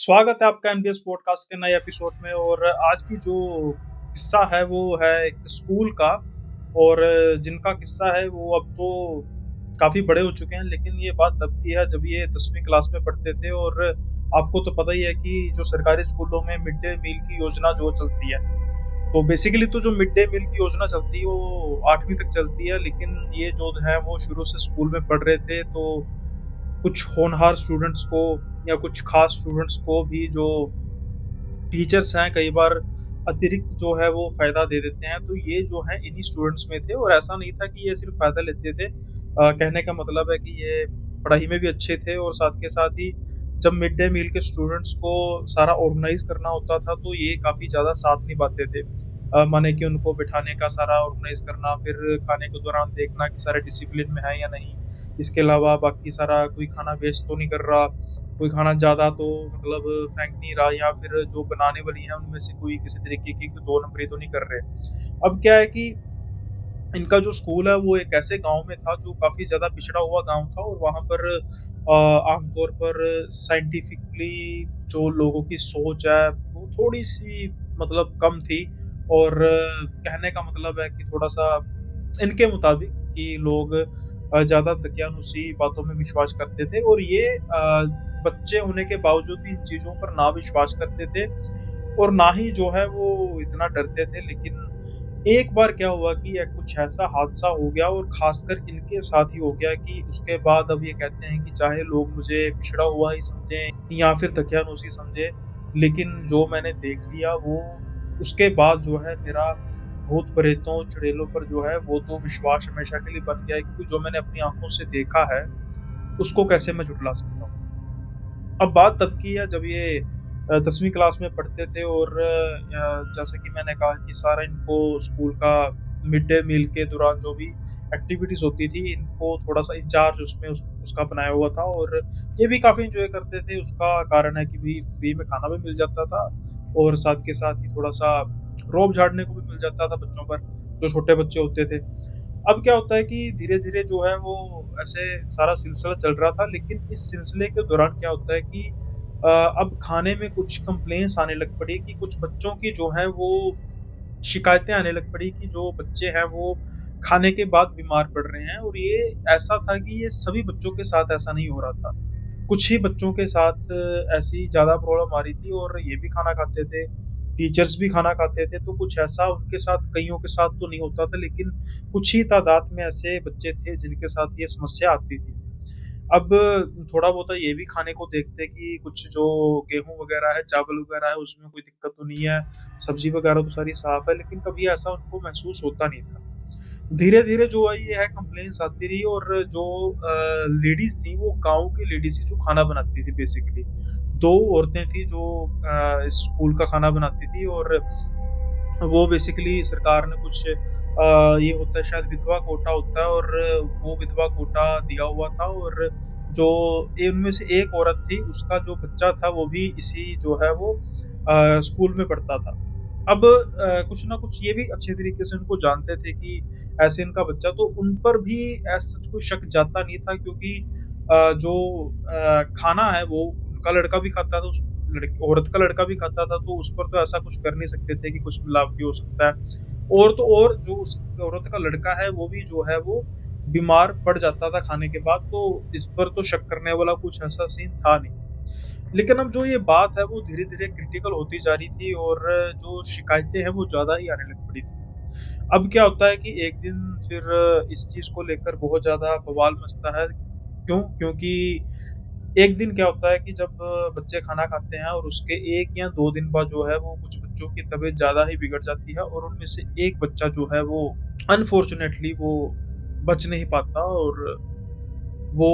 स्वागत है आपका एमबीएस पॉडकास्ट के नए एपिसोड में। और आज की जो किस्सा है वो है एक स्कूल का। और जिनका किस्सा है वो अब तो काफी बड़े हो चुके हैं, लेकिन ये बात तब की है जब ये 10वीं क्लास में पढ़ते थे। और आपको तो पता ही है कि जो सरकारी स्कूलों में मिड डे मील की योजना जो चलती है, तो बेसिकली तो जो मिड डे मील की योजना चलती है वो 8वीं तक चलती है। लेकिन ये जो है वो शुरू से स्कूल में पढ़ रहे थे, तो कुछ होनहार स्टूडेंट्स को या कुछ खास स्टूडेंट्स को भी जो टीचर्स हैं कई बार अतिरिक्त जो है वो फ़ायदा दे देते हैं। तो ये जो है इन्हीं स्टूडेंट्स में थे, और ऐसा नहीं था कि ये सिर्फ़ फ़ायदा लेते थे। कहने का मतलब है कि ये पढ़ाई में भी अच्छे थे, और साथ के साथ ही जब मिड डे मील के स्टूडेंट्स को सारा ऑर्गेनाइज़ करना होता था तो ये काफ़ी ज़्यादा साथ निभाते थे। माने कि उनको बिठाने का सारा ऑर्गेनाइज़ करना, फिर खाने के दौरान देखना कि सारे डिसिप्लिन में हैं या नहीं। इसके अलावा बाकी सारा कोई खाना वेस्ट तो नहीं कर रहा, कोई खाना ज़्यादा तो मतलब फेंक नहीं रहा, या फिर जो बनाने वाली हैं उनमें से कोई किसी तरीके की कोई 2 नंबरी तो नहीं कर रहे। अब क्या है कि इनका जो स्कूल है वो एक ऐसे गाँव में था जो काफ़ी ज़्यादा पिछड़ा हुआ गाँव था, और वहाँ पर आमतौर पर साइंटिफिकली जो लोगों की सोच है वो थोड़ी-सी मतलब कम थी। और कहने का मतलब है कि थोड़ा-सा इनके मुताबिक कि लोग ज़्यादा दकियानूसी बातों में विश्वास करते थे, और ये बच्चे होने के बावजूद भी इन चीज़ों पर ना विश्वास करते थे, और ना ही जो है वो इतना डरते थे। लेकिन एक बार क्या हुआ कि कुछ ऐसा हादसा हो गया, और ख़ासकर इनके साथ ही हो गया कि उसके बाद अब ये कहते हैं कि चाहे लोग मुझे पिछड़ा हुआ ही समझें या फिर दकियानूसी समझें, लेकिन जो मैंने देख लिया वो उसके बाद जो है मेरा भूत-प्रेतों, चुड़ैलों पर जो है वो तो विश्वास हमेशा के लिए बन गया है, क्योंकि जो मैंने अपनी आँखों से देखा है, उसको कैसे मैं झुठला सकता हूँ। अब बात तब की है जब ये 10वीं क्लास में पढ़ते थे, और जैसे कि मैंने कहा कि सारा इनको स्कूल का मिड डे मील के दौरान जो भी एक्टिविटीज़ होती थी, इनको थोड़ा-सा इंचार्ज उसमें उसका बनाया हुआ था, और ये भी काफ़ी एन्जॉय करते थे। उसका कारण है कि भई फ्री में खाना भी मिल जाता था, और साथ के साथ ही थोड़ा-सा रौब झाड़ने को भी मिल जाता था बच्चों पर, जो छोटे बच्चे होते थे। अब क्या होता है कि धीरे-धीरे जो है वो ऐसे सारा सिलसिला चल रहा था, लेकिन इस सिलसिले के दौरान क्या होता है कि अब खाने में कुछ कंप्लेंट्स आने लग पड़ी कि कुछ बच्चों की जो है वो शिकायतें आने लग पड़ी कि जो बच्चे हैं वो खाने के बाद बीमार पड़ रहे हैं। और ये ऐसा था कि ये सभी बच्चों के साथ ऐसा नहीं हो रहा था। कुछ ही बच्चों के साथ ऐसी ज़्यादा प्रॉब्लम आ रही थी, और ये भी खाना खाते थे, टीचर्स भी खाना खाते थे, तो कुछ ऐसा उनके साथ कइयों के साथ तो नहीं होता था, लेकिन कुछ ही तादाद में ऐसे बच्चे थे जिनके साथ ये समस्या आती थी। अब थोड़ा बहुता ये भी खाने को देखते कि कुछ जो गेहूँ वगैरह है, चावल वगैरह है, उसमें कोई दिक्कत तो नहीं है, सब्ज़ी वगैरह तो सारी साफ़ है, लेकिन कभी ऐसा उनको महसूस होता नहीं था। धीरे-धीरे जो है ये है कंप्लेंट्स आती रही, और जो लेडीज़ थी वो गाँव की लेडीज़ थी जो खाना बनाती थी बेसिकली। 2 औरतें थी जो स्कूल का खाना बनाती थी, और वो बेसिकली सरकार ने कुछ ये होता है शायद विधवा कोटा होता है, और वो विधवा कोटा दिया हुआ था। और जो इनमें से एक औरत थी उसका जो बच्चा था वो भी इसी जो है वो स्कूल में पढ़ता था। अब कुछ ना कुछ ये भी अच्छे तरीके से उनको जानते थे कि ऐसे इनका बच्चा, तो उन पर भी ऐसा कोई शक जाता नहीं था, क्योंकि जो खाना है वो उनका लड़का भी खाता था, उस औरत का लड़का भी खाता था, तो उस पर तो ऐसा कुछ कर नहीं सकते थे कि कुछ मिलावटी हो सकता है। और तो और जो उस औरत का लड़का है वो भी जो है वो बीमार पड़ जाता था खाने के बाद, तो इस पर तो शक करने वाला कुछ ऐसा सीन था नहीं। लेकिन अब जो ये बात है वो धीरे-धीरे क्रिटिकल होती जा रही थी, और जो शिकायतें हैं वो ज़्यादा ही आने लग पड़ी थी। अब क्या होता है कि एक दिन फिर इस चीज़ को लेकर बहुत ज़्यादा बवाल मचता है। क्यों? क्योंकि एक दिन क्या होता है कि जब बच्चे खाना खाते हैं, और उसके 1 या 2 दिन बाद जो है वो कुछ बच्चों की तबीयत ज़्यादा ही बिगड़ जाती है, और उनमें से एक बच्चा जो है वो अनफॉर्च्यूनेटली वो बच नहीं पाता, और वो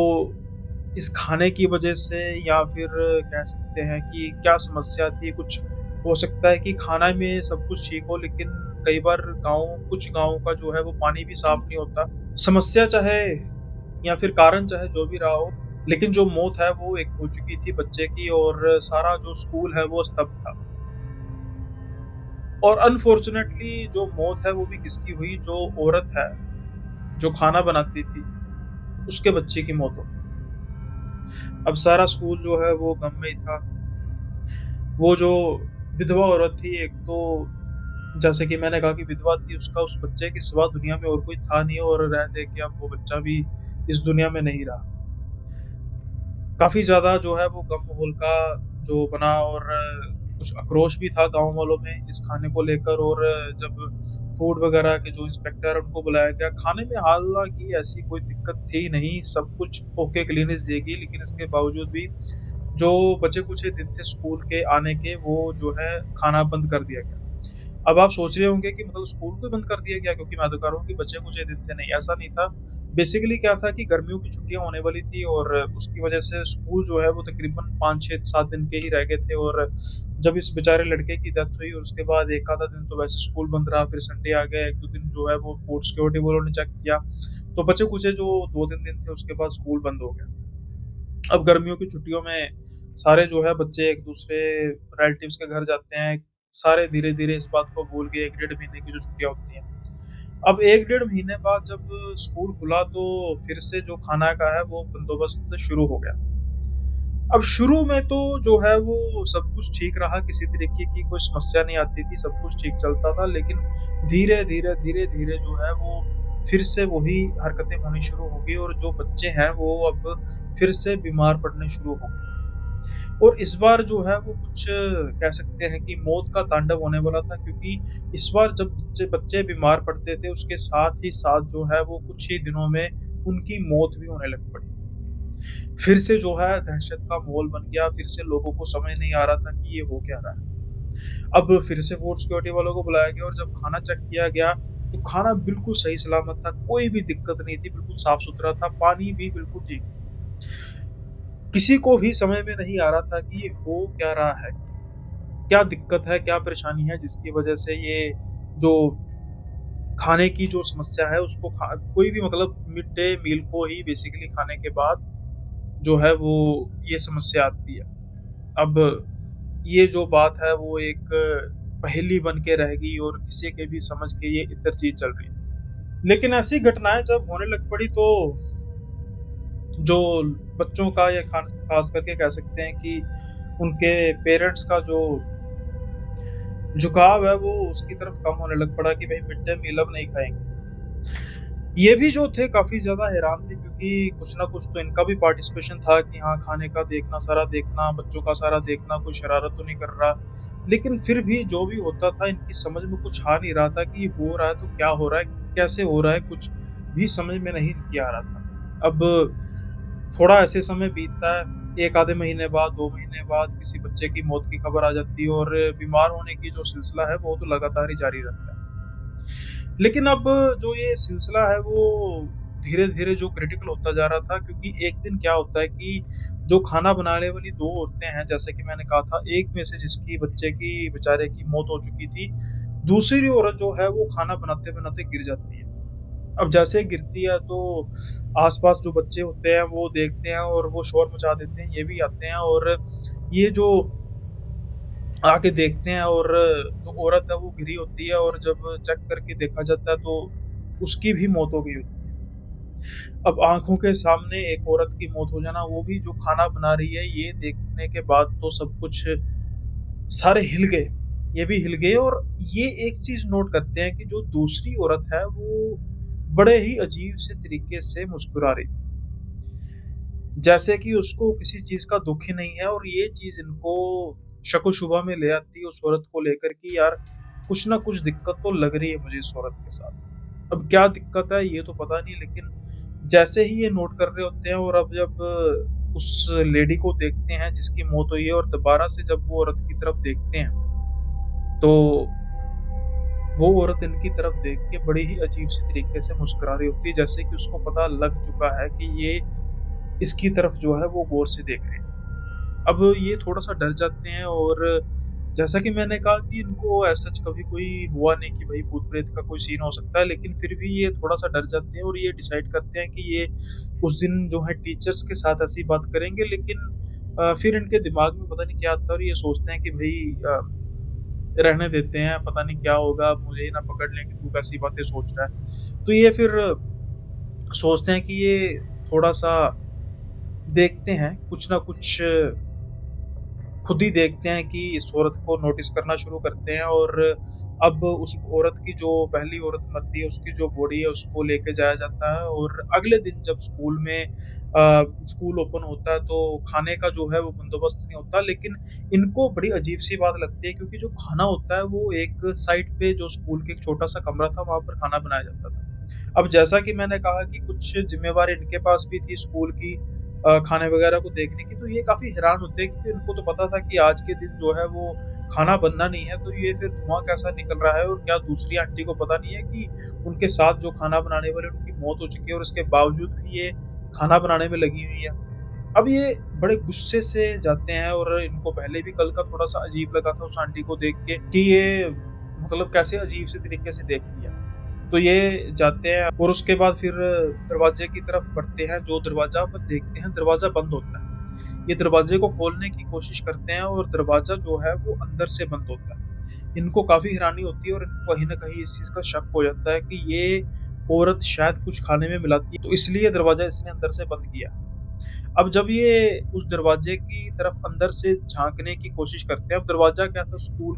इस खाने की वजह से, या फिर कह सकते हैं कि क्या समस्या थी, कुछ हो सकता है कि खाना में सब कुछ ठीक हो, लेकिन कई बार कुछ गाँव का जो है वो पानी भी साफ नहीं होता। समस्या चाहे या फिर कारण चाहे जो भी रहा हो, लेकिन जो मौत है वो एक हो चुकी थी बच्चे की, और सारा जो स्कूल है वो स्तब्ध था। और अनफॉर्च्यूनेटली जो मौत है वो भी किसकी हुई, जो औरत है, जो खाना बनाती थी, उसके बच्चे की मौत हो गई। अब सारा स्कूल जो है वो गम में ही था। वो जो विधवा औरत थी, एक तो जैसे कि मैंने कहा कि विधवा थी, उसका उस बच्चे के सिवा दुनिया में और कोई था नहीं, और रह दे के अब वो बच्चा भी इस दुनिया में नहीं रहा। काफ़ी ज़्यादा जो है वो गम माहौल का जो बना, और कुछ आक्रोश भी था गाँव वालों में इस खाने को लेकर। और जब फूड वगैरह के जो इंस्पेक्टर हैं उनको बुलाया गया, खाने में हालाँकि ऐसी कोई दिक्कत थी नहीं, सब कुछ ओके क्लीनिस देगी, लेकिन इसके बावजूद भी जो बचे-कुचे दिन थे स्कूल के आने के, वो जो है खाना बंद कर दिया गया। अब आप सोच रहे होंगे कि मतलब स्कूल को ही बंद कर दिया गया, क्योंकि मैं तो कह रहा हूँ कि बचे-कुचे दिन थे, नहीं ऐसा नहीं था। बेसिकली क्या था कि गर्मियों की छुट्टियाँ होने वाली थी, और उसकी वजह से स्कूल जो है वो तकरीबन 5, 6, 7 दिन के ही रह गए थे। और जब इस बेचारे लड़के की डेथ हुई, और उसके बाद 1 आधा दिन तो वैसे स्कूल बंद रहा, फिर संडे आ गया, 1-2 दिन जो है वो फूड सिक्योरिटी वालों ने चेक किया, तो बचे-कुचे जो 2-3 दिन थे उसके बाद स्कूल बंद हो गया। अब गर्मियों की छुट्टियों में सारे जो है बच्चे एक-दूसरे रिलेटिव्स के घर जाते हैं। सारे धीरे-धीरे इस बात को भूल गए, 1 डेढ़ महीने की जो छुट्टियाँ होती हैं। अब 1 डेढ़ महीने बाद जब स्कूल खुला, तो फिर से जो खाना का है वो बंदोबस्त शुरू हो गया। अब शुरू में तो जो है वो सब कुछ ठीक रहा, किसी तरीके की कोई समस्या नहीं आती थी, सब कुछ ठीक चलता था। लेकिन धीरे-धीरे, धीरे-धीरे जो है वो फिर से वही हरकतें होनी शुरू हो गई, और जो बच्चे हैं वो अब फिर से बीमार पड़ने शुरू हो गए। और इस बार जो है वो कुछ कह सकते हैं कि मौत का तांडव होने वाला था, क्योंकि इस बार जब बच्चे बच्चे बीमार पड़ते थे, उसके साथ ही साथ जो है वो कुछ ही दिनों में उनकी मौत भी होने लग पड़ी। फिर से जो है दहशत का माहौल बन गया, फिर से लोगों को समझ नहीं आ रहा था कि ये हो क्या रहा है। अब फिर से फूड सिक्योरिटी वालों को बुलाया गया, और जब खाना चेक किया गया, तो खाना बिल्कुल सही सलामत था, कोई भी दिक्कत नहीं थी, बिल्कुल साफ-सुथरा था, पानी भी बिल्कुल ठीक। किसी को भी समझ में नहीं आ रहा था कि ये हो क्या रहा है? क्या दिक्कत है, क्या परेशानी है जिसकी वजह से ये जो खाने की जो समस्या है उसको खा कोई भी मतलब मिड डे मील को ही बेसिकली खाने के बाद जो है वो ये समस्या आती है। अब ये जो बात है वो एक पहेली बन के रह गई, और किसी के भी समझ के ये इधर चीज़ चल रही है। लेकिन ऐसी घटनाएँ जब होने लग पड़ी, तो जो बच्चों का, या ख़ास करके कह सकते हैं कि उनके पेरेंट्स का जो झुकाव है वो उसकी तरफ कम होने लग पड़ा कि भई मिड डे मील अब नहीं खाएँगे। ये भी जो थे काफ़ी ज़्यादा हैरान थे, क्योंकि कुछ ना कुछ तो इनका भी पार्टिसिपेशन था कि हाँ, खाने का देखना, सारा देखना, बच्चों का सारा देखना, कोई शरारत तो नहीं कर रहा। लेकिन फिर भी जो भी होता था, इनकी समझ में कुछ आ नहीं रहा था कि ये हो रहा है तो क्या हो रहा है, कैसे हो रहा है, कुछ भी समझ में नहीं इनकी आ रहा था। अब थोड़ा ऐसे समय बीतता है, 1 आधे महीने बाद, 2 महीने बाद किसी बच्चे की मौत की खबर आ जाती है, और बीमार होने की जो सिलसिला है वो तो लगातार ही जारी रहता है। लेकिन अब जो ये सिलसिला है वो धीरे-धीरे जो क्रिटिकल होता जा रहा था, क्योंकि एक दिन क्या होता है कि जो खाना बनाने वाली 2 औरतें हैं, जैसे कि मैंने कहा था, एक में से जिसकी बच्चे की बेचारे की मौत हो चुकी थी, दूसरी औरत जो है वो खाना बनाते-बनाते गिर जाती है। अब जैसे गिरती है, तो आस-पास जो बच्चे होते हैं वो देखते हैं, और वो शोर मचा देते हैं, ये भी आते हैं, और ये जो आके देखते हैं, और जो औरत है वो गिरी होती है, और जब चेक करके देखा जाता है तो उसकी भी मौत हो गई होती है। अब आँखों के सामने एक औरत की मौत हो जाना, वो भी जो खाना बना रही है, ये देखने के बाद तो सब कुछ सारे हिल गए। ये भी हिल गए, और ये एक चीज़ नोट करते हैं कि जो दूसरी औरत है वो बड़े ही अजीब से तरीके से मुस्कुरा रही थी। जैसे कि उसको किसी चीज़ का दुःख ही नहीं है, और ये चीज़ इनको शक-ओ-शुबा में ले आती है उस औरत को लेकर कि यार कुछ ना कुछ दिक्कत तो लग रही है मुझे इस औरत के साथ। अब क्या दिक्कत है ये तो पता नहीं, लेकिन जैसे ही ये नोट कर रहे होते हैं, और अब जब उस लेडी को देखते हैं जिसकी मौत हुई है, और दोबारा से जब वो औरत की तरफ देखते हैं, तो वो औरत इनकी तरफ देख के बड़ी ही अजीब-सी तरीके से मुस्कुरा रही होती है, जैसे कि उसको पता लग चुका है कि ये इसकी तरफ जो है वो गौर से देख रहे हैं। अब ये थोड़ा-सा डर जाते हैं, और जैसा कि मैंने कहा कि इनको एज़ सच कभी कोई हुआ नहीं कि भई भूत-प्रेत का कोई सीन हो सकता है, लेकिन फिर भी ये थोड़ा-सा डर जाते हैं, और ये डिसाइड करते हैं कि ये उस दिन जो है टीचर्स के साथ ऐसी बात करेंगे, लेकिन फिर इनके दिमाग में पता नहीं क्या आता है, और ये सोचते हैं कि भई रहने देते हैं, पता नहीं क्या होगा, मुझे ही ना पकड़ लें कि तू कैसी बातें सोच रहा है। तो ये फिर सोचते हैं कि ये थोड़ा-सा देखते हैं, कुछ ना कुछ खुद ही देखते हैं कि इस औरत को नोटिस करना शुरू करते हैं और अब उस औरत की जो पहली औरत मरती है उसकी जो बॉडी है उसको लेके जाया जाता है और अगले दिन जब स्कूल में स्कूल ओपन होता है तो खाने का जो है वो बंदोबस्त नहीं होता, लेकिन इनको बड़ी अजीब सी बात लगती है क्योंकि जो खाना होता है वो एक साइड पे जो स्कूल के एक छोटा सा कमरा था वहां पर खाना बनाया जाता था। अब जैसा कि मैंने कहा कि कुछ जिम्मेवारी इनके पास भी थी स्कूल की खाने वगैरह को देखने की, तो ये काफ़ी हैरान होते हैं क्योंकि उनको तो पता था कि आज के दिन जो है वो खाना बनना नहीं है, तो ये फिर धुआँ कैसा निकल रहा है और क्या दूसरी आंटी को पता नहीं है कि उनके साथ जो खाना बनाने वाले उनकी मौत हो चुकी है और उसके बावजूद भी ये खाना बनाने में लगी हुई है। अब ये बड़े गुस्से से जाते हैं और इनको पहले भी कल का थोड़ा-सा अजीब लगा था उस आंटी को देख के कि ये मतलब कैसे अजीब से तरीके से देख लिया। तो ये जाते हैं और उसके बाद फिर दरवाजे की तरफ बढ़ते हैं, जो दरवाज़ा पर देखते हैं दरवाज़ा बंद होता है। ये दरवाजे को खोलने की कोशिश करते हैं और दरवाज़ा जो है वो अंदर से बंद होता है। इनको काफ़ी हैरानी होती है और इनको कहीं न कहीं इस चीज़ का शक हो जाता है कि ये औरत शायद कुछ खाने में मिलाती है, तो इसलिए दरवाज़ा इसने अंदर से बंद किया। अब जब ये उस दरवाजे की तरफ अंदर से झाँकने की कोशिश करते हैं, अब दरवाज़ा क्या था, स्कूल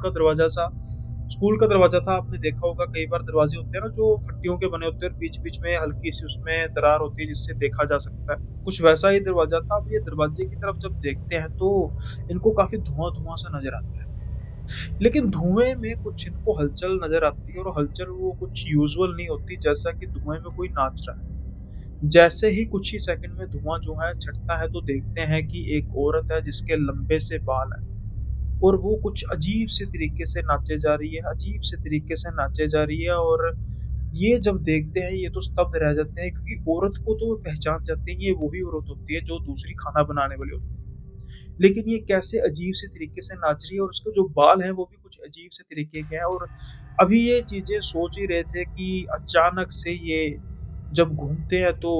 का दरवाज़ा था। आपने देखा होगा कई बार दरवाजे होते हैं ना जो फट्टियों के बने होते हैं और बीच-बीच में हल्की-सी उसमें दरार होती है जिससे देखा जा सकता है। कुछ वैसा ही दरवाज़ा था। अब ये दरवाजे की तरफ जब देखते हैं तो इनको काफ़ी धुआँ-धुआँ सा नज़र आता है। लेकिन धुएँ में कुछ इनको हलचल नज़र आती है और हलचल वो कुछ यूजुअल नहीं होती, जैसा कि धुएँ में कोई नाच रहा है। जैसे ही कुछ ही सेकंड में धुआँ जो है छँटता है तो देखते हैं कि एक औरत है जिसके लंबे से बाल हैं और वो कुछ अजीब से तरीके से नाचे जा रही है, अजीब से तरीके से नाचे जा रही है और ये जब देखते हैं ये तो स्तब्ध रह जाते हैं क्योंकि औरत को तो वो पहचान जाते हैं, ये वही औरत होती है जो दूसरी खाना बनाने वाली होती है। लेकिन ये कैसे अजीब से तरीके से नाच रही है और उसके जो बाल हैं वो भी कुछ अजीब से तरीके के हैं और अभी ये चीज़ें सोच ही रहे थे कि अचानक से ये जब घूमते हैं तो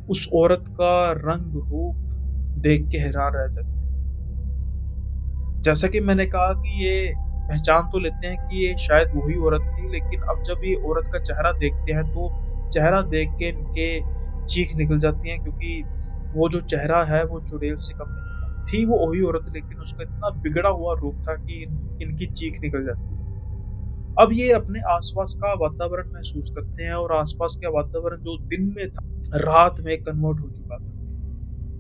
उस औरत का रंग, रूप देख के हैरान रह जाते हैं। जैसा कि मैंने कहा कि ये पहचान तो लेते हैं कि ये शायद वही औरत थी, लेकिन अब जब ये औरत का चेहरा देखते हैं, तो चेहरा देख के इनके चीख निकल जाती है क्योंकि वो जो चेहरा है, वो चुड़ैल से कम नहीं था। थी वो वही औरत लेकिन उसका इतना बिगड़ा हुआ रूप था कि इनकी चीख निकल जाती है। अब ये अपने आस-पास का वातावरण महसूस करते हैं और आस-पास का वातावरण जो दिन में था, रात में कन्वर्ट हो चुका था।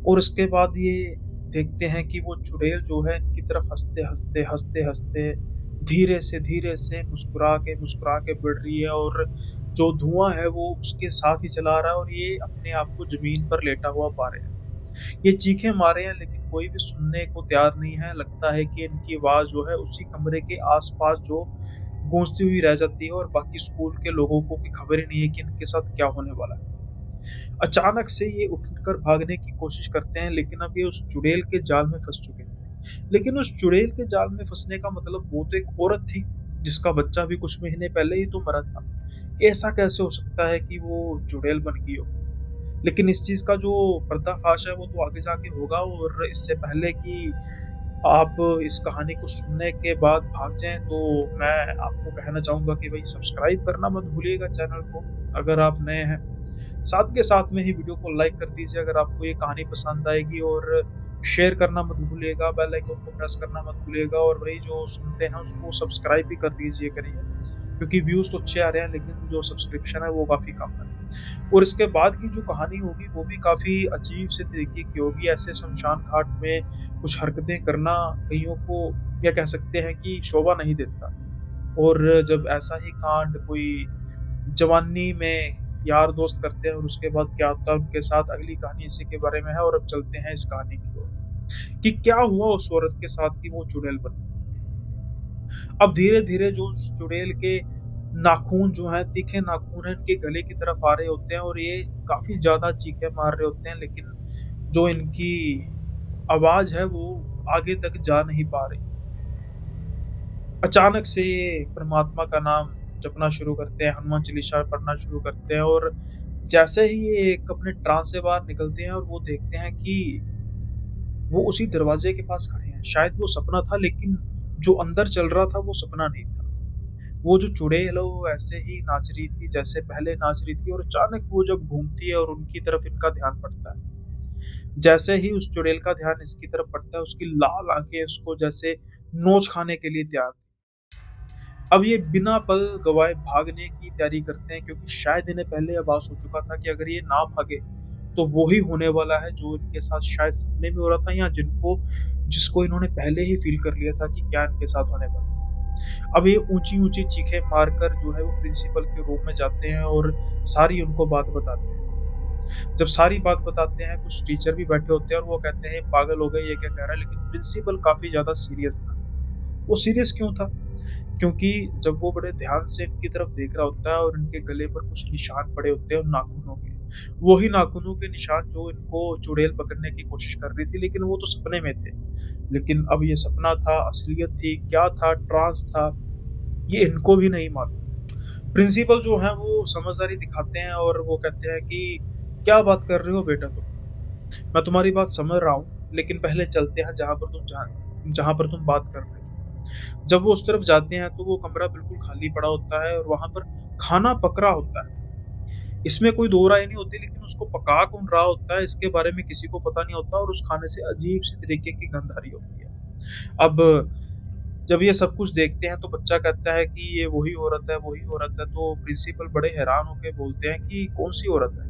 और उसके बाद ये देखते हैं कि वो चुड़ैल जो है इनकी तरफ हँसते-हँसते धीरे से मुस्कुरा के बढ़ रही है और जो धुआँ है वो उसके साथ ही चला आ रहा है और ये अपने आप को ज़मीन पर लेटा हुआ पा रहे हैं। ये चीखें मार रहे हैं लेकिन कोई भी सुनने को तैयार नहीं है। लगता है कि इनकी आवाज़ जो है उसी कमरे के आस-पास जो गूँजती हुई रह जाती है और बाकी स्कूल के लोगों को भी खबर ही नहीं है कि इनके साथ क्या होने वाला है। अचानक से ये उठकर भागने की कोशिश करते हैं लेकिन अब ये उस चुड़ैल के जाल में फँस चुके हैं। लेकिन उस चुड़ैल के जाल में फँसने का मतलब वो तो एक औरत थी, जिसका बच्चा भी कुछ महीने पहले ही तो मरा था। ऐसा कैसे हो सकता है कि वो चुड़ैल बन गई हो? लेकिन इस चीज़ का जो पर्दाफ़ाश है वो तो आगे जाके होगा और इससे पहले कि आप इस कहानी को सुनने के बाद भाग जाएँ तो मैं आपको कहना चाहूँगा कि भई सब्सक्राइब करना मत भूलिएगा चैनल को, अगर आप नए हैं। साथ के साथ में ही वीडियो को लाइक कर दीजिए अगर आपको ये कहानी पसंद आएगी और शेयर करना मत भूलिएगा, बेल आइकन को प्रेस करना मत भूलिएगा और वही जो सुनते हैं उसको सब्सक्राइब भी कर दीजिए करिए। क्योंकि व्यूज़ तो अच्छे आ रहे हैं लेकिन जो सब्सक्रिप्शन है वो काफ़ी कम है। और इसके बाद की जो कहानी होगी वो भी काफ़ी अजीब से तरीके की होगी। ऐसे शमशान घाट में कुछ हरकतें करना कइयों को या कह सकते हैं कि शोभा नहीं देता। और जब ऐसा ही कांड कोई जवानी में यार दोस्त करते हैं और उसके बाद क्या होता है उनके साथ, अगली कहानी इसी के बारे में है और अब चलते हैं इस कहानी की ओर कि क्या हुआ उस औरत के साथ कि वो चुड़ैल बन गई। अब धीरे-धीरे जो उस चुड़ैल के नाखून जो हैं, तीखे नाखून हैं, इनके गले की तरफ आ रहे होते हैं और ये काफ़ी ज़्यादा चीखें मार रहे होते हैं, लेकिन जो इनकी आवाज़ है वो आगे तक जा नहीं पा रही। अचानक से ये परमात्मा का नाम जपना शुरू करते हैं, हनुमान चालीसा पढ़ना शुरू करते हैं और जैसे ही ये एक अपने ट्रांस से बाहर निकलते हैं और वो देखते हैं कि वो उसी दरवाजे के पास खड़े हैं। शायद वो सपना था लेकिन जो अंदर चल रहा था वो सपना नहीं था। वो जो चुड़ैल है वो वैसे ही नाच रही थी जैसे पहले नाच रही थी और अचानक वो जब घूमती है और उनकी तरफ इनका ध्यान पड़ता है। जैसे ही उस चुड़ैल का ध्यान इसकी तरफ पड़ता है, उसकी लाल आँखें उसको जैसे नोच खाने के लिए तैयार। अब ये बिना पल गँवाए भागने की तैयारी करते हैं, क्योंकि शायद इन्हें पहले आभास हो चुका था कि अगर ये ना भागे, तो वो ही होने वाला है जो इनके साथ शायद सपने में हो रहा था, या जिसको इन्होंने पहले ही फ़ील कर लिया था कि क्या इनके साथ होने वाला है। अब ये ऊँची-ऊँची चीखें मारकर जो है वो प्रिंसिपल के रूम में जाते हैं और सारी उनको बात बताते हैं। जब सारी बात बताते हैं, कुछ टीचर भी बैठे होते हैं और वो कहते हैं पागल हो गए, ये क्या कह रहा है, लेकिन प्रिंसिपल काफ़ी ज़्यादा सीरियस था। वो सीरियस क्यों था? क्योंकि जब वो बड़े ध्यान से इनकी तरफ देख रहा होता है और इनके गले पर कुछ निशान पड़े होते हैं उन नाखूनों के। वही नाखूनों के निशान जो इनको चुड़ैल पकड़ने की कोशिश कर रही थी, लेकिन वो तो सपने में थे। लेकिन अब ये सपना था, असलियत थी, क्या था, ट्रांस था, ये इनको भी नहीं मालूम। प्रिंसिपल जो है वो समझदारी दिखाते हैं और वो कहते हैं कि क्या बात कर रहे हो बेटा तुम? मैं तुम्हारी बात समझ रहा हूँ, लेकिन पहले चलते हैं जहाँ पर तुम बात कर रहे थे। जब वो उस तरफ जाते हैं तो वो कमरा बिल्कुल खाली पड़ा होता है और वहाँ पर खाना पक रहा होता है। इसमें कोई दो राय नहीं होती, लेकिन उसको पका कौन रहा होता है इसके बारे में किसी को पता नहीं होता और उस खाने से अजीब-सी तरीके की गंध आ रही होती है। अब जब ये सब कुछ देखते हैं तो बच्चा कहता है कि ये वही औरत है, तो प्रिंसिपल बड़े हैरान होके बोलते हैं कि कौन-सी औरत है?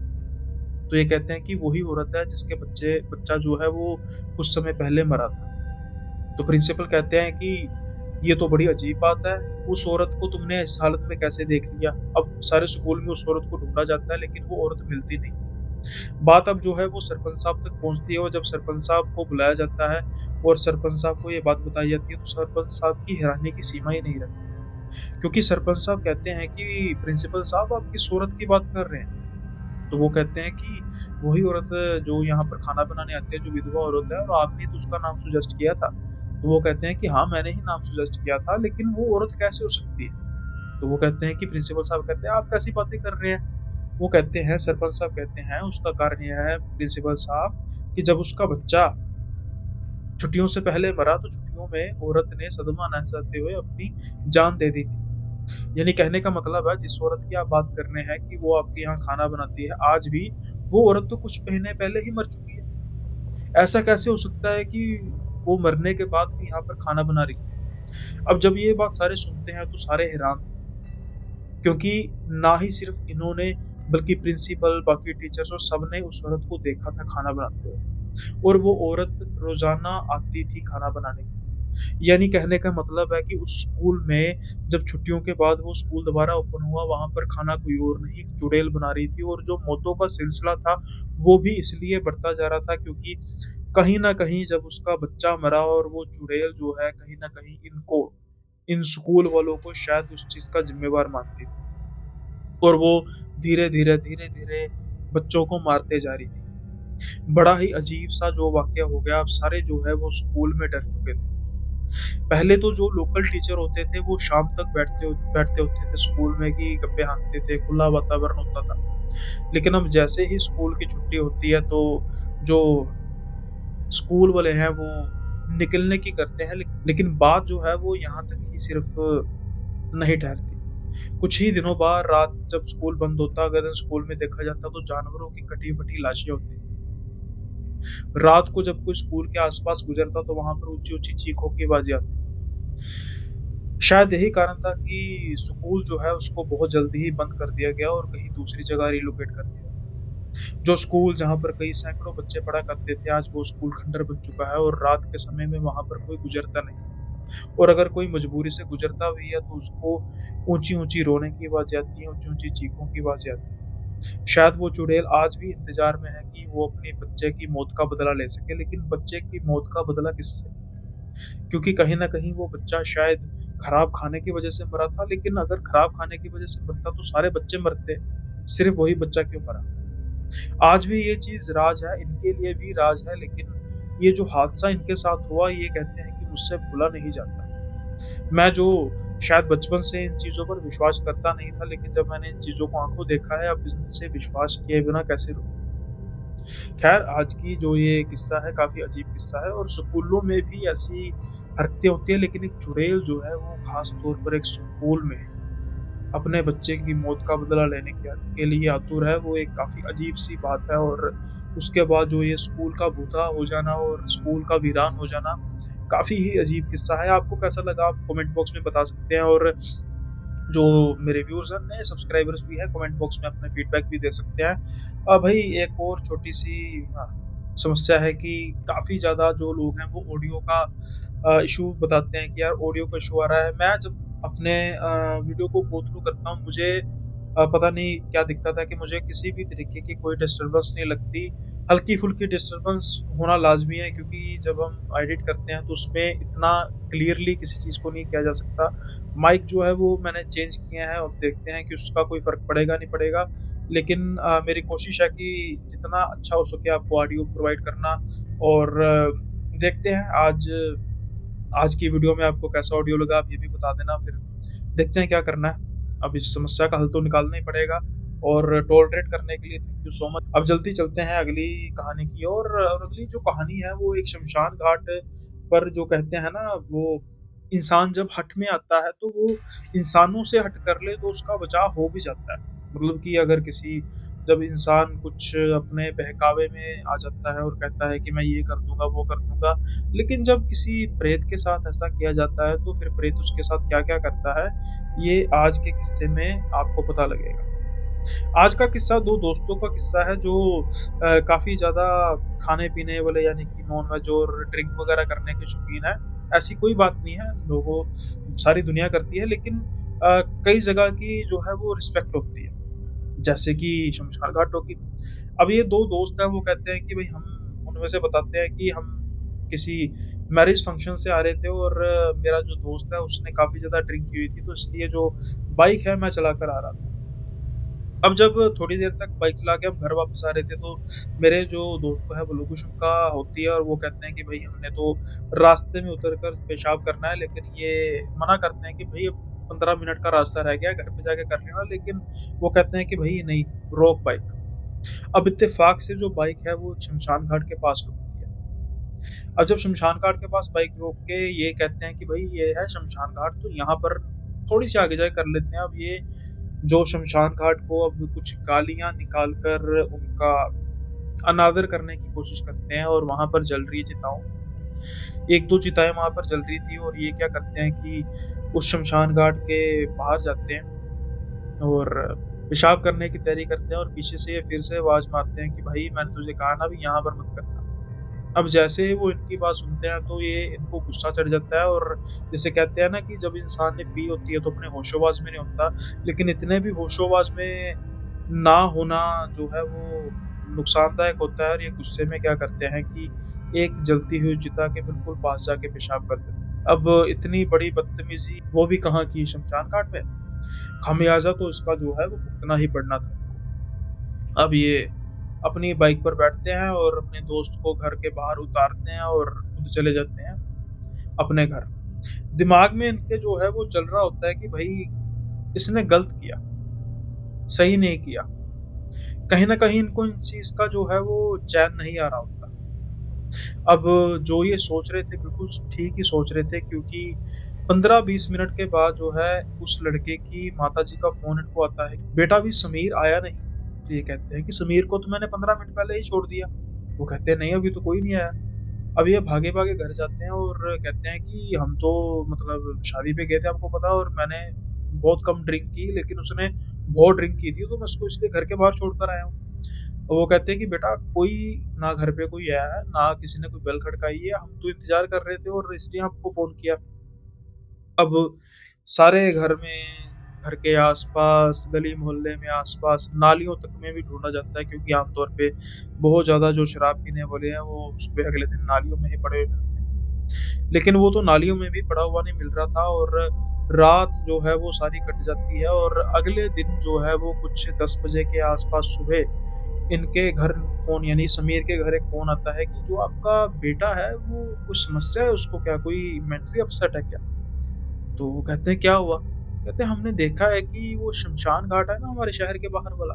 तो ये कहते हैं कि वही औरत है जिसके बच्चा जो है वो कुछ समय पहले मरा था। तो प्रिंसिपल कहते हैं कि ये तो बड़ी अजीब बात है, उस औरत को तुमने इस हालत में कैसे देख लिया? अब सारे स्कूल में उस औरत को ढूँढा जाता है, लेकिन वो औरत मिलती नहीं। बात अब जो है वो सरपंच साहब तक पहुँचती है और जब सरपंच साहब को बुलाया जाता है और सरपंच साहब को ये बात बताई जाती है, तो सरपंच साहब की हैरानी की सीमा ही नहीं रहती। क्योंकि सरपंच साहब कहते हैं कि प्रिंसिपल साहब आप किस औरत की बात कर रहे हैं? तो वो कहते हैं कि वही औरत जो यहाँ पर खाना बनाने आती है, जो विधवा औरत है, और आपने तो उसका नाम सजेस्ट किया था। तो वो कहते हैं कि हाँ, मैंने ही नाम सजेस्ट किया था, लेकिन वो औरत कैसे हो सकती है? तो वो कहते हैं कि प्रिंसिपल साहब कहते हैं, आप कैसी बातें कर रहे हैं? वो कहते हैं, सरपंच साहब कहते हैं, उसका कारण ये है प्रिंसिपल साहब कि जब उसका बच्चा छुट्टियों से पहले मरा, तो छुट्टियों में औरत ने सदमा न सहते हुए अपनी जान दे दी थी। यानी कहने का मतलब है, जिस औरत की आप बात कर रहे हैं कि वो आपके यहाँ खाना बनाती है, आज भी वो औरत तो कुछ महीने पहले ही मर चुकी है। ऐसा कैसे हो सकता है कि वो मरने के बाद भी यहाँ पर खाना बना रही है? अब जब ये बात सारे सुनते हैं तो सारे हैरान, क्योंकि ना ही सिर्फ इन्होंने बल्कि प्रिंसिपल, बाकी टीचर्स और सबने उस औरत को देखा था खाना बनाते हुए, और वो औरत रोज़ाना आती थी खाना बनाने के लिए। यानी कहने का मतलब है कि उस स्कूल में जब छुट्टियों के बाद वो स्कूल दोबारा ओपन हुआ, वहाँ पर खाना कोई और नहीं, एक चुड़ैल बना रही थी, और जो मौतों का सिलसिला था, वो भी इसलिए बढ़ता जा रहा था क्योंकि कहीं न कहीं जब उसका बच्चा मरा और वो चुड़ैल जो है कहीं न कहीं इन स्कूल वालों को शायद उस चीज़ का ज़िम्मेवार मानती थी, और वो धीरे-धीरे बच्चों को मारते जा रही थी। बड़ा ही अजीब-सा जो वाक़या हो गया, अब सारे जो है वो स्कूल में डर चुके थे। पहले तो जो लोकल टीचर होते थे वो शाम तक बैठते होते थे स्कूल में कि गप्पे हाँकते थे, खुला वातावरण होता था। लेकिन अब जैसे ही स्कूल की छुट्टी होती है तो जो स्कूल वाले हैं वो निकलने की करते हैं, लेकिन बात जो है वो यहाँ तक ही सिर्फ़ नहीं ठहरती। कुछ ही दिनों बाद रात जब स्कूल बंद होता, अगर स्कूल में देखा जाता तो जानवरों की कटी-फटी लाशें होती। रात को जब कोई स्कूल के आस-पास गुज़रता तो वहाँ पर ऊँची-ऊँची चीखों की आवाज़ें आती। शायद यही कारण था कि स्कूल जो है उसको बहुत जल्दी ही बंद कर दिया गया और कहीं दूसरी जगह रिलोकेट कर दिया। जो स्कूल जहाँ पर कई सैकड़ों बच्चे पढ़ा करते थे, आज वो स्कूल खंडर बन चुका है और रात के समय में वहाँ पर कोई गुज़रता नहीं। और अगर कोई मजबूरी से गुज़रता भी है तो उसको ऊँची-ऊँची रोने की आवाज़ें आती हैं, ऊँची-ऊँची चीखों की आवाज़ें आती हैं। शायद वो चुड़ैल आज भी इंतज़ार में है कि वो अपने बच्चे की मौत का बदला ले सके, लेकिन बच्चे की मौत का बदला किससे? क्योंकि कहीं न कहीं वो बच्चा शायद खराब खाने की वज़ह से मरा था, लेकिन अगर खराब खाने की वज़ह से मरता तो सारे बच्चे मरते, सिर्फ़ वही बच्चा क्यों मरा? आज भी ये चीज़ राज है, इनके लिए भी राज है, लेकिन ये जो हादसा इनके साथ हुआ, ये कहते हैं कि मुझसे भूला नहीं जाता। मैं जो शायद बचपन से इन चीज़ों पर विश्वास करता नहीं था, लेकिन जब मैंने इन चीज़ों को आँखों देखा है, अब इनसे विश्वास किए बिना कैसे रहूँ? खैर, आज की जो ये किस्सा है, काफ़ी अजीब किस्सा है और स्कूलों में भी ऐसी हरकतें होती हैं, लेकिन एक चुड़ैल जो है, वो ख़ास तौर पर एक स्कूल में अपने बच्चे की मौत का बदला लेने के लिए आतुर है, वो एक काफ़ी अजीब-सी बात है। और उसके बाद जो ये स्कूल का भूता हो जाना और स्कूल का वीरान हो जाना, काफ़ी ही अजीब किस्सा है। आपको कैसा लगा आप कमेंट बॉक्स में बता सकते हैं। और जो मेरे व्यूअर्स हैं, नए सब्सक्राइबर्स भी हैं, कमेंट बॉक्स में अपने फीडबैक भी दे सकते हैं। भई एक और छोटी-सी समस्या है कि काफ़ी ज़्यादा जो लोग हैं वो ऑडियो का इश्यू बताते हैं कि यार ऑडियो का इश्यू आ रहा है। मैं जब अपने वीडियो को गो थ्रू करता हूँ, मुझे पता नहीं क्या दिक्कत है कि मुझे किसी भी तरीके की कोई डिस्टर्बेंस नहीं लगती। हल्की-फुल्की डिस्टर्बेंस होना लाज़मी है, क्योंकि जब हम एडिट करते हैं तो उसमें इतना क्लियरली किसी चीज़ को नहीं किया जा सकता। माइक जो है वो मैंने चेंज किए हैं, अब देखते हैं कि उसका कोई फ़र्क पड़ेगा नहीं पड़ेगा। लेकिन मेरी कोशिश है कि जितना अच्छा हो सके आपको ऑडियो प्रोवाइड करना। और देखते हैं आज की वीडियो में आपको कैसा ऑडियो लगा, आप ये भी बता देना, फिर देखते हैं क्या करना है। अब इस समस्या का हल तो निकालना ही पड़ेगा। और टॉलरेट करने के लिए थैंक यू सो मच। अब जल्दी चलते हैं अगली कहानी की ओर। और अगली जो कहानी है वो एक शमशान घाट पर, जो कहते हैं ना, वो इंसान जब हठ में आता है तो वो इंसानों से हट कर ले तो उसका बचाव हो भी जाता है। मतलब कि अगर किसी जब इंसान कुछ अपने बहकावे में आ जाता है और कहता है कि मैं ये कर दूँगा, वो कर दूँगा, लेकिन जब किसी प्रेत के साथ ऐसा किया जाता है तो फिर प्रेत उसके साथ क्या-क्या करता है, ये आज के किस्से में आपको पता लगेगा। आज का किस्सा 2 दोस्तों का किस्सा है जो काफ़ी ज़्यादा खाने-पीने वाले, यानी कि नॉन-वेज और ड्रिंक वगैरह करने के शौकीन हैं। ऐसी कोई बात नहीं है, लोगों सारी दुनिया करती है, लेकिन कई जगह की जो है वो रिस्पेक्ट होती है, जैसे कि शमशान घाटों की। अब ये 2 दोस्त हैं, वो कहते हैं कि भई हम उनमें से बताते हैं कि हम किसी मैरिज फंक्शन से आ रहे थे और मेरा जो दोस्त है उसने काफ़ी ज़्यादा ड्रिंक की हुई थी, तो इसलिए जो बाइक है मैं चलाकर आ रहा था। अब जब थोड़ी देर तक बाइक चला के हम घर वापस आ रहे थे, तो मेरे जो दोस्त को है वो लघु-शंका होती है और वो कहते हैं कि भई हमने तो रास्ते में उतर कर पेशाब करना है, लेकिन ये मना करते हैं कि भई अब 15 मिनट का रास्ता रह गया है, घर पे जाके कर लेना। लेकिन वो कहते हैं कि भई नहीं, रोक बाइक। अब इत्तेफ़ाक से जो बाइक है वो शमशान घाट के पास रुकती है। अब जब शमशान घाट के पास बाइक रोक के ये कहते हैं कि भई ये है शमशान घाट, तो यहाँ पर थोड़ी-सी आगे जाके कर लेते हैं। अब ये जो शमशान घाट को अब कुछ गालियाँ निकाल कर उनका अनादर करने की कोशिश करते हैं और वहाँ पर जल रही है चिताएँ। 1-2 चिताएँ वहाँ पर जल रही थी और ये क्या करते हैं कि उस शमशान घाट के बाहर जाते हैं और पेशाब करने की तैयारी करते हैं और पीछे से ये फिर से आवाज़ मारते हैं कि भाई मैंने तुझे कहा ना, अभी यहाँ पर मत करना। अब जैसे ही वो इनकी बात सुनते हैं तो ये इनको गुस्सा चढ़ जाता है। और जैसे कहते हैं ना कि जब इंसान ने पी होती है तो अपने होशो-हवास में नहीं होता, लेकिन इतने भी होशो-हवास में ना होना जो है वो नुकसानदायक होता है। और ये गुस्से में क्या करते हैं कि एक जलती हुई चिता के बिल्कुल पास जाके पेशाब कर देते हैं। अब इतनी बड़ी बदतमीज़ी वो भी कहाँ की, शमशान घाट में। खामियाज़ा तो इसका जो है वो भुगतना ही पड़ना था। अब ये अपनी बाइक पर बैठते हैं और अपने दोस्त को घर के बाहर उतारते हैं और खुद चले जाते हैं अपने घर। दिमाग में इनके जो है वो चल रहा होता है कि भई इसने गलत किया, सही नहीं किया। कहीं न कहीं इनको इन चीज़ का जो है वो चैन नहीं आ रहा होता। अब जो ये सोच रहे थे बिल्कुल ठीक ही सोच रहे थे, क्योंकि 15-20 मिनट के बाद जो है उस लड़के की माताजी का फ़ोन इनको आता है, "बेटा अभी समीर आया नहीं?" तो ये कहते हैं कि "समीर को तो मैंने 15 मिनट पहले ही छोड़ दिया।" वो कहते हैं, "नहीं, अभी तो कोई नहीं आया।" अब ये भागे-भागे घर जाते हैं और कहते हैं कि "हम तो मतलब शादी पे गए थे, आपको पता है, और मैंने बहुत कम ड्रिंक की, लेकिन उसने बहुत ड्रिंक की थी, तो मैं उसको इसलिए घर के बाहर छोड़कर आया हूँ।" और वो कहते हैं कि "बेटा कोई ना घर पे कोई आया है, ना किसी ने कोई बेल खड़काई है, हम तो इंतज़ार कर रहे थे और इसलिए आपको फ़ोन किया।" अब सारे घर में, घर के आस-पास, गली-मोहल्ले में आस-पास, नालियों तक में भी ढूँढा जाता है, क्योंकि आम तौर पे बहुत ज़्यादा जो शराब पीने वाले हैं, वो सुबह अगले दिन नालियों में ही पड़े हुए मिलते हैं। लेकिन वो तो नालियों में भी पड़ा हुआ नहीं मिल रहा था और रात जो है वो सारी कट जाती है और अगले दिन जो है वो कुछ 10 बजे के आस-पास सुबह इनके घर फ़ोन, यानी समीर के घर एक फ़ोन आता है कि जो आपका बेटा है वो कुछ समस्या है उसको, क्या कोई मेंटली अपसेट है क्या? तो वो कहते हैं क्या हुआ? कहते हैं हमने देखा है कि वो शमशान घाट है ना हमारे शहर के बाहर वाला,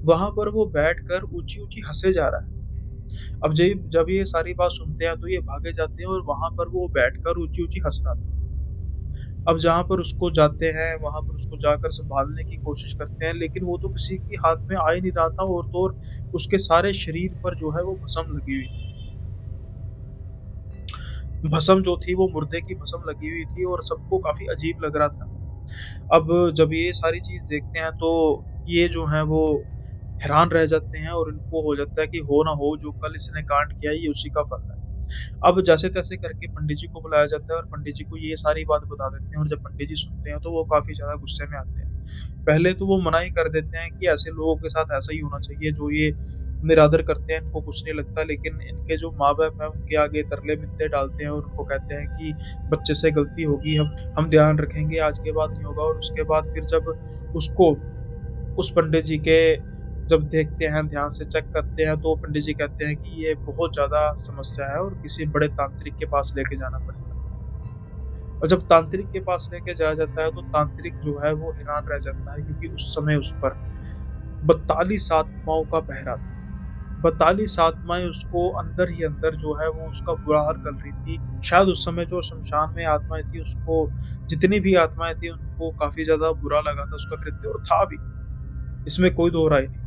वहाँ पर वो बैठकर ऊँची-ऊँची हँसे जा रहा है। अब जब ये सारी बात सुनते हैं तो ये भागे जाते हैं और वहाँ पर वो बैठकर ऊँची-ऊँची हँस रहा था। अब जहाँ पर उसको जाते हैं, वहाँ पर उसको जाकर सँभालने की कोशिश करते हैं, लेकिन वो तो किसी के हाथ में आ ही नहीं रहा था और तो और उसके सारे शरीर पर जो है वो भस्म लगी हुई थी। भस्म जो थी वो मुर्दे की भस्म लगी हुई थी और सबको काफ़ी अजीब लग रहा था। अब जब ये सारी चीज़ देखते हैं तो ये जो हैं वो हैरान रह जाते हैं और इनको हो जाता है कि हो ना हो जो कल इसने कांड किया ये उसी का फल है। अब जैसे-तैसे करके पंडित जी को बुलाया जाता है और पंडित जी को ये सारी बात बता देते हैं और जब पंडित जी सुनते हैं तो वो काफ़ी ज़्यादा गुस्से में आते हैं। पहले तो वो मना ही कर देते हैं कि ऐसे लोगों के साथ ऐसा ही होना चाहिए जो ये निरादर करते हैं, इनको कुछ नहीं लगता, लेकिन इनके जो माँ-बाप हैं उनके आगे तरले-मिन्नतें डालते हैं और उनको कहते हैं कि बच्चे से गलती होगी, हम ध्यान रखेंगे, आज के बाद नहीं होगा। और उसके बाद फिर जब उसको उस पंडित जी के जब देखते हैं, ध्यान से चेक करते हैं, तो पंडित जी कहते हैं कि ये बहुत ज़्यादा समस्या है और किसी बड़े तांत्रिक के पास लेके जाना पड़ेगा। और जब तांत्रिक के पास लेके जाया जाता है, तो तांत्रिक जो है वो हैरान रह जाता है क्योंकि उस समय उस पर 42 आत्माओं का पहरा था। 42 आत्माएँ उसको अंदर ही अंदर जो है वो उसका बुरा हाल कर रही थी। शायद उस समय जो शमशान में आत्माएँ थी उसको जितनी भी आत्माएँ थी उनको काफ़ी ज़्यादा बुरा लगा था उसका कृत्य और था भी, इसमें कोई दो राय नहीं।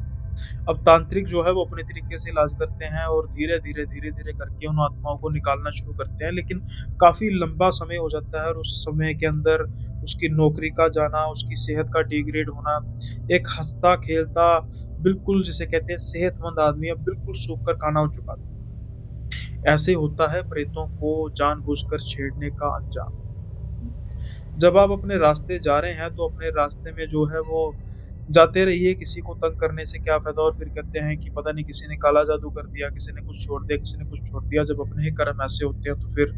अब तांत्रिक जो है वो अपने तरीके से इलाज करते हैं और धीरे-धीरे, धीरे-धीरे करके उन आत्माओं को निकालना शुरू करते हैं, लेकिन काफ़ी लंबा समय हो जाता है और उस समय के अंदर उसकी नौकरी का जाना, उसकी सेहत का डिग्रेड होना, एक हँसता-खेलता बिल्कुल जिसे कहते हैं सेहतमंद आदमी अब बिल्कुल सूख कर काना हो चुका था। ऐसे होता है प्रेतों को जानबूझकर छेड़ने का अंजाम। जब आप अपने रास्ते जा रहे हैं, तो अपने रास्ते में जो है वो जाते रहिए, किसी को तंग करने से क्या फ़ायदा और फिर कहते हैं कि पता नहीं किसी ने काला जादू कर दिया, किसी ने कुछ छोड़ दिया, किसी ने कुछ छोड़ दिया। जब अपने ही कर्म ऐसे होते हैं, तो फिर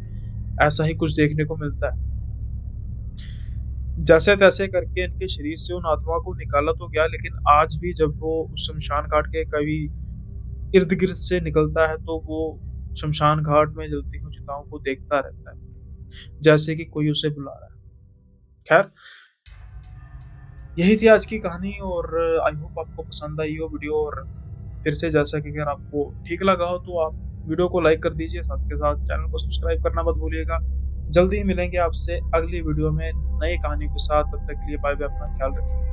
ऐसा ही कुछ देखने को मिलता है। जैसे-तैसे करके इनके शरीर से उन आत्मा को निकाला तो गया, लेकिन आज भी जब वो उस शमशान घाट के कभी इर्द-गिर्द से निकलता है, तो वो शमशान घाट में जलती हुई चिताओं को देखता रहता है, जैसे कि कोई उसे बुला रहा है। खैर यही थी आज की कहानी और आई होप आपको पसंद आई हो वीडियो और फिर से जैसा कि अगर आपको ठीक लगा हो तो आप वीडियो को लाइक कर दीजिए, साथ के साथ चैनल को सब्सक्राइब करना मत भूलिएगा। जल्दी ही मिलेंगे आपसे अगली वीडियो में नई कहानी के साथ, तब तक के लिए बाय बाय, अपना ख्याल रखिए।